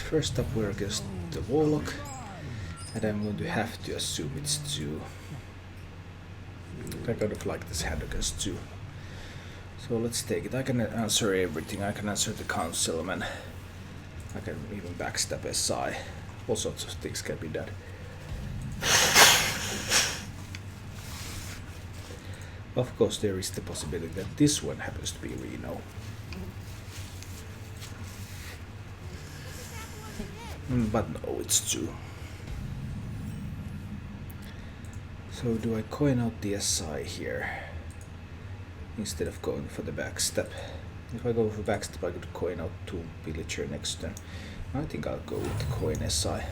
first up we're against the Warlock, and I'm going to have to assume it's Zoo. I kind of like this hand against Zoo. So let's take it. I can answer everything. I can answer the Councilman. I can even backstab SI. All sorts of things can be done. Of course, there is the possibility that this one happens to be Reno. But no, it's Zoo. So do I coin out the SI here instead of going for the backstab? If I go for backstab, I could coin out Tomb Pillager next turn. I think I'll go with the coin SI.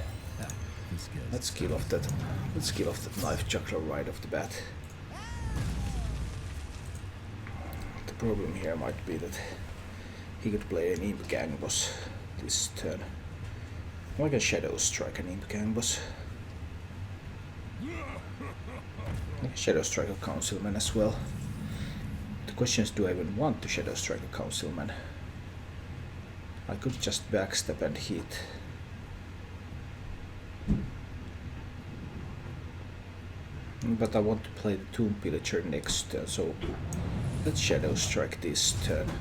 Let's kill off that. Let's kill off that knife juggler right off the bat. The problem here might be that he could play an Imp Gang Boss this turn. I can Shadow Strike an Imp Gang Boss. I can Shadow Strike a Councilman as well. The question is, do I even want to Shadow Strike a Councilman? I could just backstab and hit. But I want to play the Tomb Pillager next turn, so let's Shadow Strike this turn.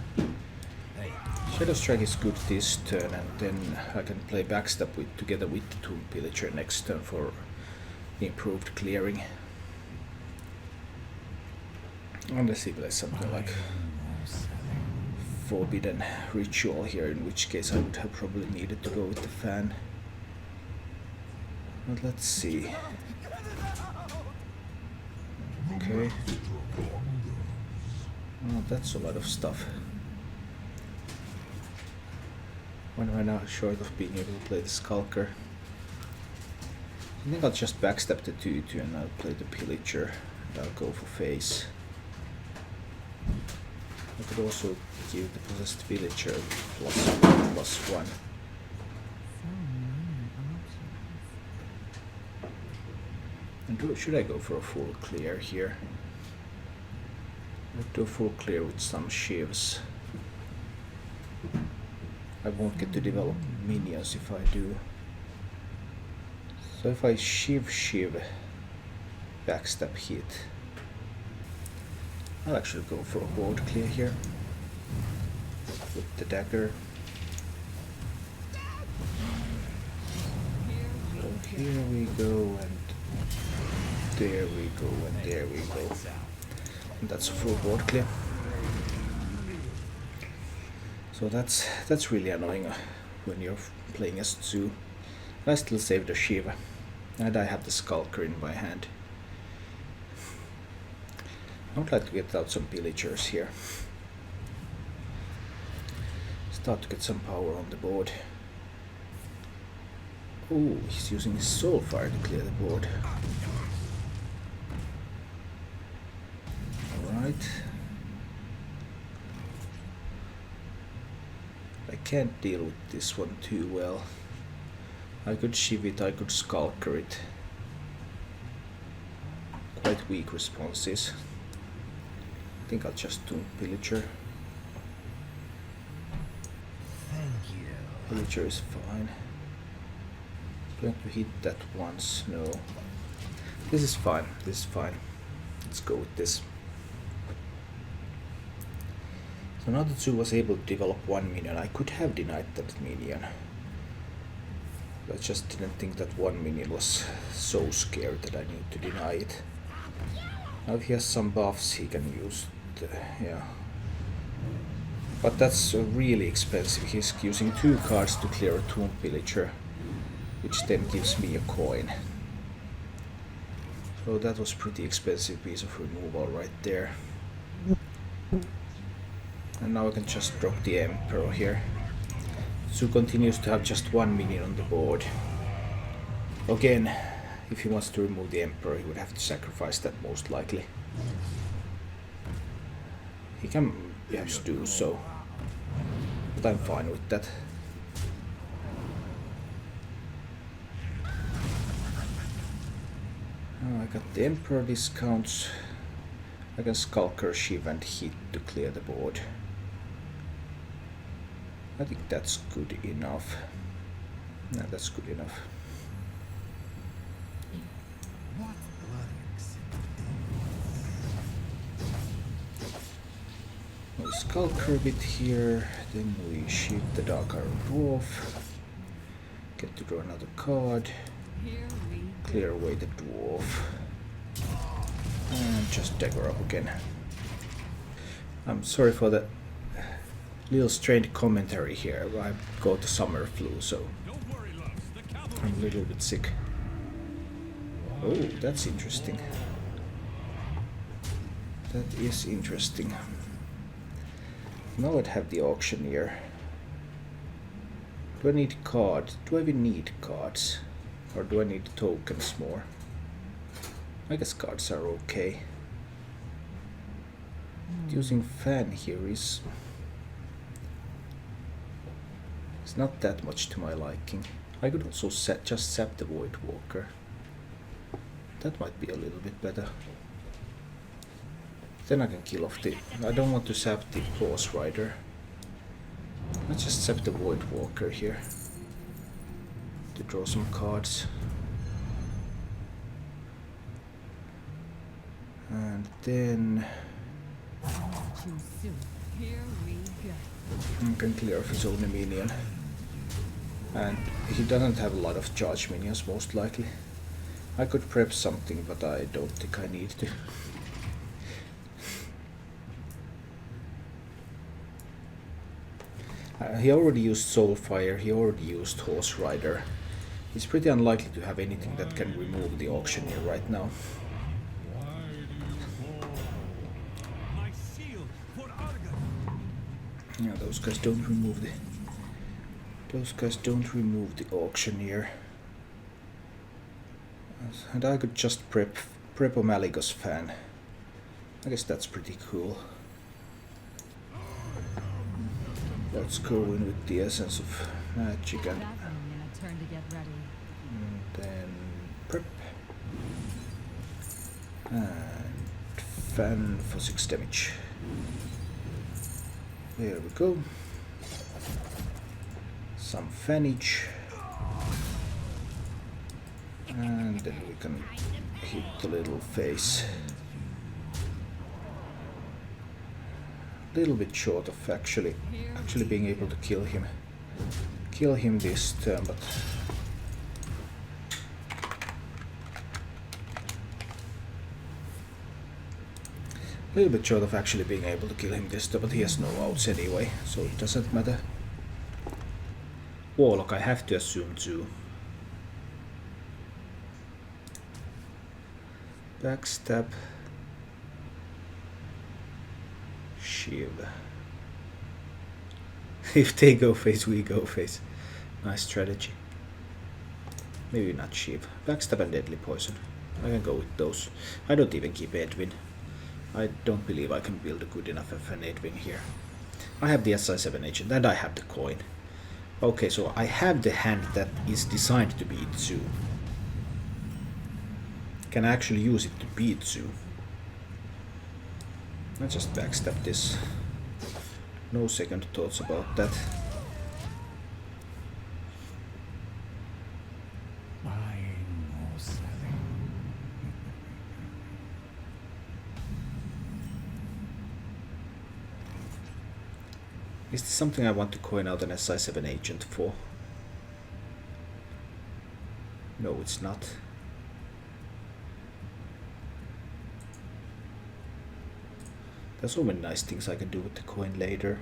Shadow Strike is good this turn, and then I can play backstab together with the Tomb Pillager next turn for improved clearing. Unless if there's something like Forbidden Ritual here, in which case I would have probably needed to go with the fan. But let's see. Okay. Oh, that's a lot of stuff. When am I now short of being able to play the Skulker? I think I'll just backstab the 2-2 and I'll play the Pillager and I'll go for face. I could also give the possessed Villager +1/+1. And should I go for a full clear here? I'll do a full clear with some shivs. I won't get to develop minions if I do. So if I shiv, backstab hit, I'll actually go for a board clear here with the dagger. So here we go, and there we go, and there we go. And that's a full board clear. So that's really annoying when you're playing as Zoo. I still save the Shiva, and I have the Skulker in my hand. I would like to get out some Pillagers here. Start to get some power on the board. Oh, he's using his Soulfire to clear the board. Alright. I can't deal with this one too well. I could Shiv it, I could Skulker it. Quite weak responses. I think I'll just do Pillager. Pillager is fine. Going to hit that once, no. This is fine, this is fine. Let's go with this. So now that Zoo was able to develop one minion, I could have denied that minion. I just didn't think that one minion was so scared that I need to deny it. Now if he has some buffs he can use, yeah. But that's really expensive. He's using 2 cards to clear a Tomb Pillager, which then gives me a coin. So that was pretty expensive piece of removal right there. And now I can just drop the Emperor here. Zoo continues to have just 1 minion on the board. Again, if he wants to remove the Emperor, he would have to sacrifice that most likely. He can perhaps do so, but I'm fine with that. I got the Emperor discounts. I can Skulker, Shiv and hit to clear the board. I think that's good enough. No, that's good enough. We'll Skulker a bit here, then we shoot the Dark Iron Dwarf. Get to draw another card. Clear away the Dwarf. And just dagger up again. I'm sorry for the little strained commentary here. I got the summer flu, so I'm a little bit sick. Oh, that's interesting. That is interesting. Now I'd have the auctioneer. Do I need cards? Do I even need cards? Or do I need tokens more? I guess cards are okay. Using fan here is not that much to my liking. I could also just sap the Void Walker. That might be a little bit better. Then I can kill off the... I don't want to sap the Horse Rider. Let's just sap the Void Walker here. To draw some cards. And then... I can clear off his own minion. And he doesn't have a lot of charge minions, most likely. I could prep something, but I don't think I need to. He already used Soulfire, he already used Horse Rider. It's pretty unlikely to have anything that can remove the auctioneer right now. Yeah, those guys don't remove the... Those guys don't remove the auctioneer. And I could just prep a Malygos fan. I guess that's pretty cool. Let's go in with the essence of magic and then prep. And fan for 6 damage. There we go. Some fanage. And then we can hit the little face. A little bit short of actually being able to kill him this turn, but a little bit short of actually being able to kill him this turn, but he has no outs anyway, so it doesn't matter. Warlock, I have to assume too. Backstab. Shiv. If they go face, we go face. Nice strategy. Maybe not Shiv. Backstab and Deadly Poison. I can go with those. I don't even keep Edwin. I don't believe I can build a good enough of an Edwin here. I have the SI7 agent and I have the coin. Okay, so I have the hand that is designed to beat Zoo. Can I actually use it to beat Zoo? Let's just backstab this. No second thoughts about that. Buying or selling. Is this something I want to coin out an SI7 agent for? No, it's not. There's so many nice things I can do with the coin later.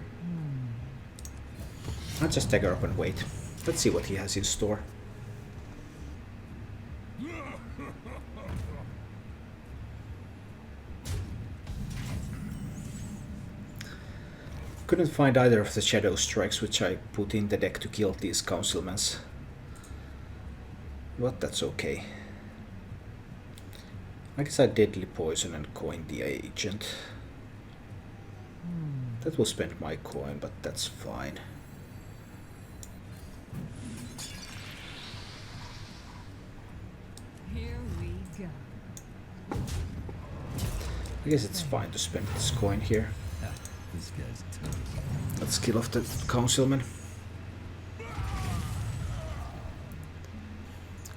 I'll just take her up and wait. Let's see what he has in store. Couldn't find either of the Shadow Strikes which I put in the deck to kill these councilmans. But that's okay. I guess I Deadly Poison and coin the agent. That will spend my coin, but that's fine. Here we go. I guess it's fine to spend this coin here. This guy's tough. Let's kill off the councilman.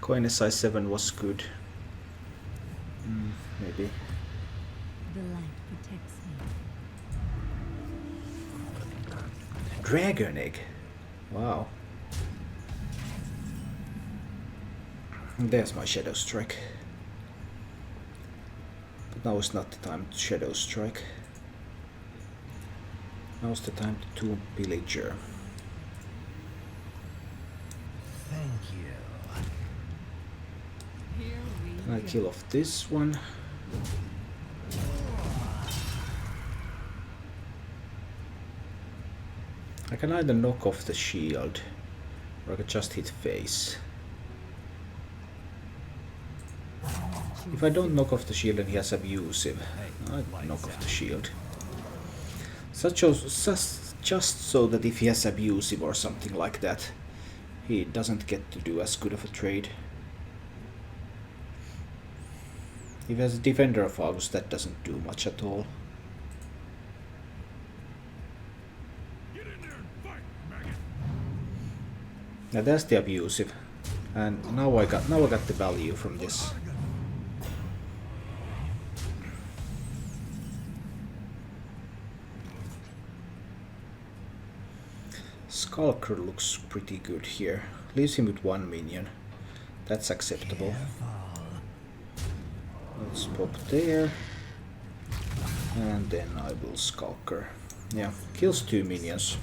Coin size 7 was good. Maybe. The light protects me. Dragon egg. Wow. There's my Shadow Strike. But now is not the time to Shadow Strike. Now's the time to Tomb Pillager. Thank you. Here we Can I kill off this one? I can either knock off the shield or I can just hit face. If I don't knock off the shield and he has abusive, I knock off the shield. Just so that if he has abusive or something like that, he doesn't get to do as good of a trade. If he has a Defender of August, that doesn't do much at all. Now that's the abusive, and now I got the value from this. Skulker looks pretty good here. Leaves him with 1 minion. That's acceptable. Let's pop there. And then I will Skulker. Yeah, kills 2 minions.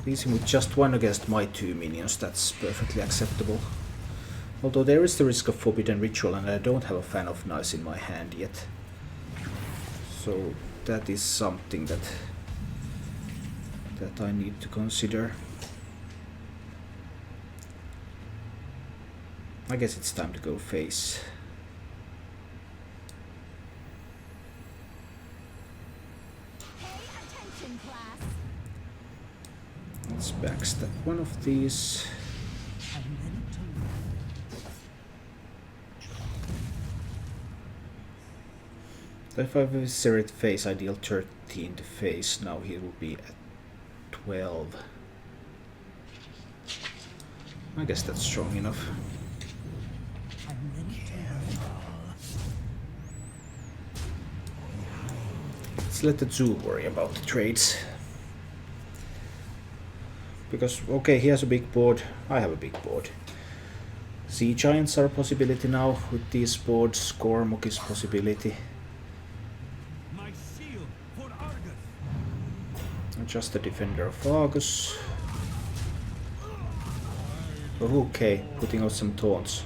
Leaves him with just 1 against my 2 minions. That's perfectly acceptable. Although there is the risk of Forbidden Ritual and I don't have a Fan of Nice in my hand yet. So that is something that I need to consider. I guess it's time to go face. Let's backstab one of these. So if I Viscerate face, I deal 13 to face. Now he will be at 12. I guess that's strong enough. Let's let the zoo worry about the trades. Because, okay, he has a big board, I have a big board. Sea Giants are a possibility now with these boards, Cormok is a possibility. Just the Defender of Argus. Okay, putting out some taunts.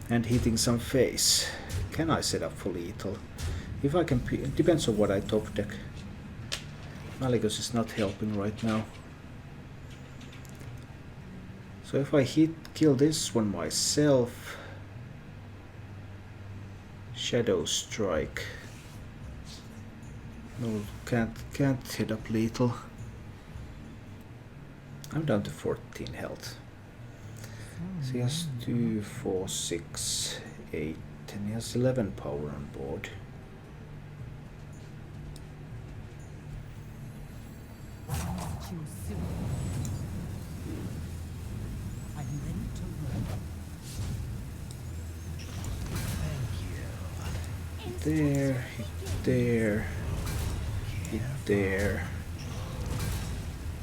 And hitting some face. Can I set up for lethal? If I can, it depends on what I top deck. Malygos is not helping right now. So if I kill this one myself. Shadow Strike. No, can't hit up lethal. I'm down to 14 health. So he has 2, 4, 6, 8, and he has 11 power on board. There, hit there. There.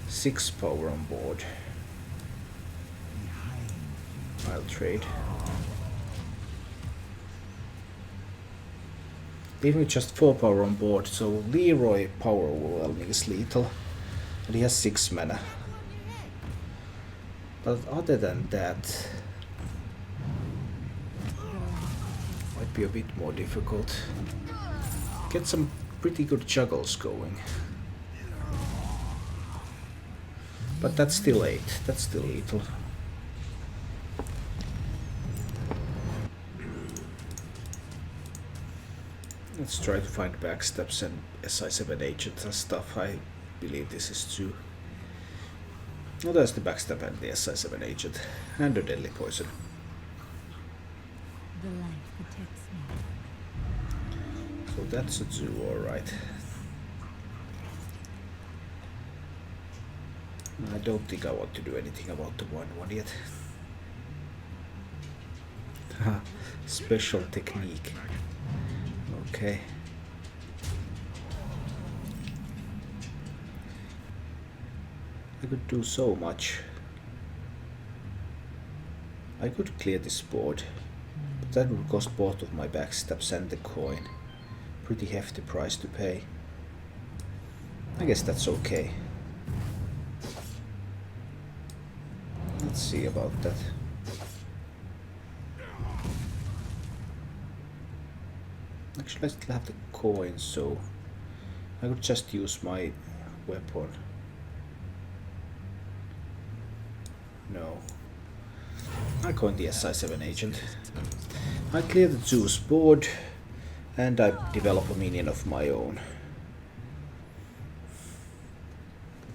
6 power on board. I'll trade. Leave me just 4 power on board, so Leroy power overwhelming is lethal. And he has 6 mana. But other than that, might be a bit more difficult. Get some pretty good juggles going. But that's still 8. That's still lethal. Let's try to find backstabs and SI7 agents and stuff. I believe this is 2. Oh, there's the backstab and the SI7 agent. And the deadly poison. The light protects me. So that's a 2, alright. I don't think I want to do anything about the 1-1 yet. Special technique. Okay. I could do so much. I could clear this board, but that would cost both of my backstabs and the coin. Pretty hefty price to pay. I guess that's okay. Let's see about that. Actually, I still have the coin, so I could just use my weapon. No. I coin the SI7 agent. I clear the Zoo's board and I develop a minion of my own.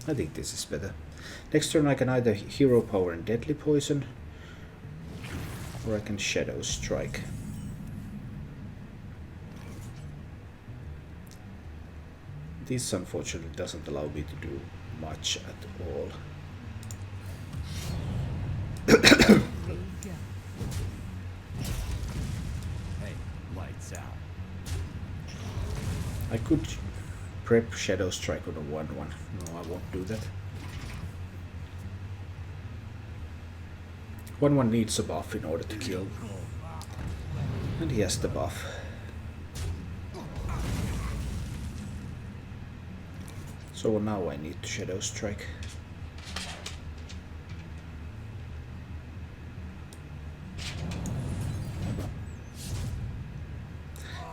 I think this is better. Next turn I can either hero power and deadly poison, or I can shadow strike. This unfortunately doesn't allow me to do much at all. Hey, lights out. I could prep shadow strike on a 1/1. No, I won't do that. 1/1 needs a buff in order to kill. And he has the buff. So now I need to shadow strike.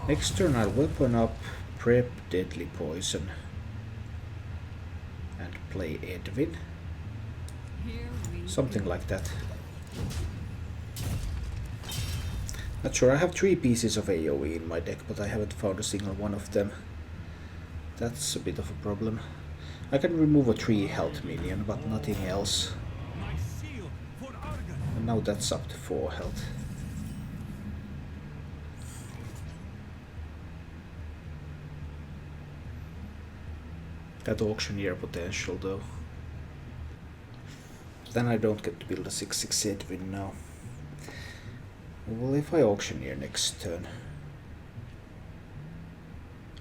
Next turn I'll weapon up, prep deadly poison, and play Edwin. Something like that. Not sure, I have 3 pieces of AoE in my deck, but I haven't found a single one of them. That's a bit of a problem. I can remove a 3 health minion, but nothing else. And now that's up to 4 health. That auctioneer potential though. Then I don't get to build a 6/6 Edwin now. Well, if I auctioneer next turn,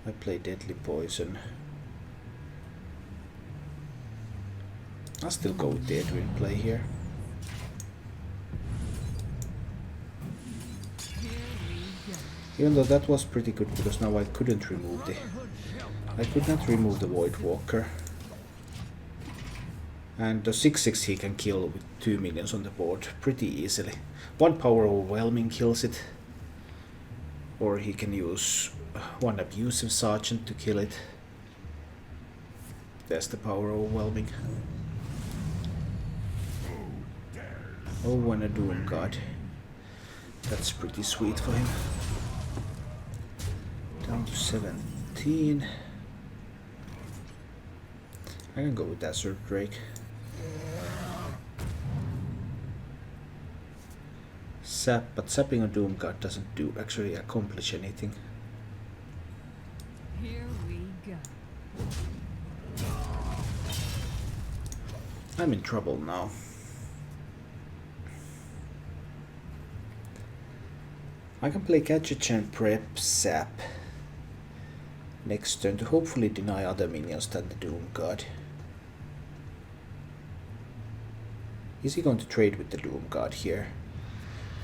I play deadly poison. I'll still go with the Edwin play here. Even though that was pretty good because now I couldn't remove the... I could not remove the Void Walker. And the 6/6 he can kill with 2 minions on the board pretty easily. 1 power overwhelming kills it. Or he can use 1 abusive sergeant to kill it. There's the power overwhelming. Oh, and a Doom God. That's pretty sweet for him. Down to 17. I can go with Desert Drake. Sap, but sapping a Doom God doesn't actually accomplish anything. Here we go. I'm in trouble now. I can play Gadget and prep Sap next turn to hopefully deny other minions than the Doom God. Is he going to trade with the Doom God here?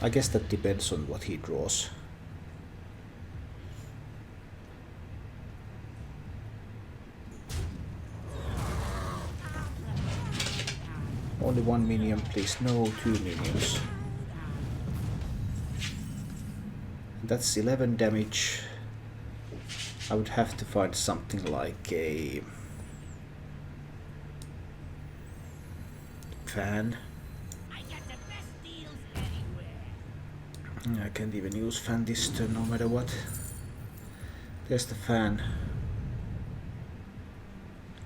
I guess that depends on what he draws. Only 1 minion, please. No, 2 minions. That's 11 damage. I would have to find something like a fan. I can't even use fan this turn no matter what. There's the fan.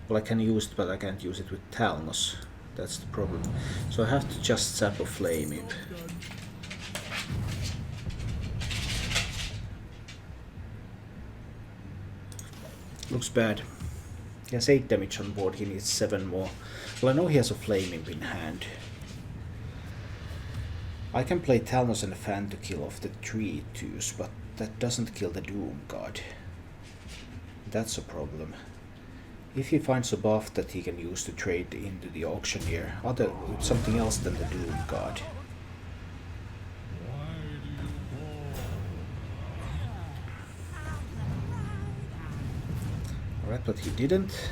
Well, I can use it, but I can't use it with Talnos. That's the problem. So I have to just sap a flame imp. Looks bad. He has 8 damage on board, he needs 7 more. Well, I know he has a flame imp in hand. I can play Talnos and Fan to kill off the 3/2s, but that doesn't kill the Doom God. That's a problem. If he finds a buff that he can use to trade into the auctioneer, something else than the Doom God. Alright, but he didn't.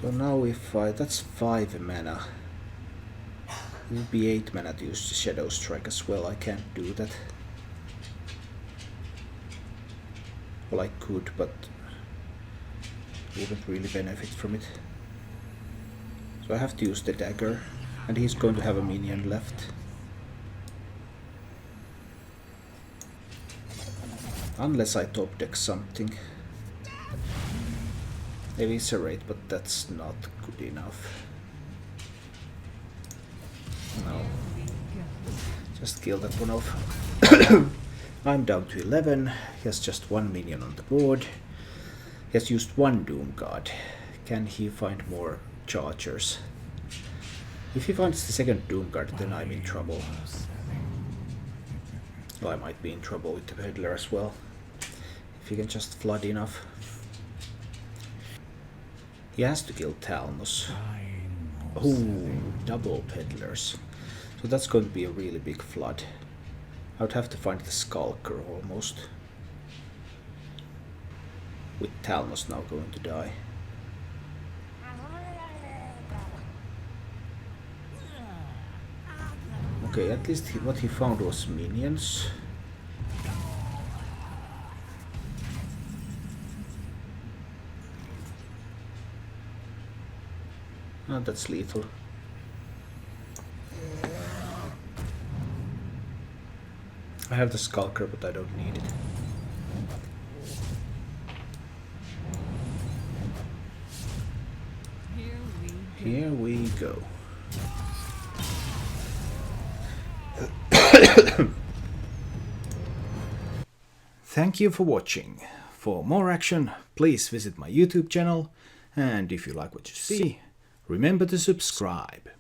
So now if that's 5 mana. It would be 8 mana to use the Shadow Strike as well. I can't do that. Well, I could, but wouldn't really benefit from it. So I have to use the dagger, and he's going to have a minion left. Unless I top deck something. Eviscerate, but that's not good enough. No. Just kill that one off. I'm down to 11. He has just 1 minion on the board. He has used 1 Doom God. Can he find more chargers? If he finds the second Doom God, then I'm in trouble. Well, I might be in trouble with the Peddler as well. If he can just flood enough. He has to kill Talnos. Oh, double Peddlers. So that's going to be a really big flood. I would have to find the Skulker almost. With Talnos now going to die. Okay, at least what he found was minions. Oh, that's lethal. I have the Skulker, but I don't need it. Here we go. Thank you for watching. For more action, please visit my YouTube channel, and if you like what you see, remember to subscribe.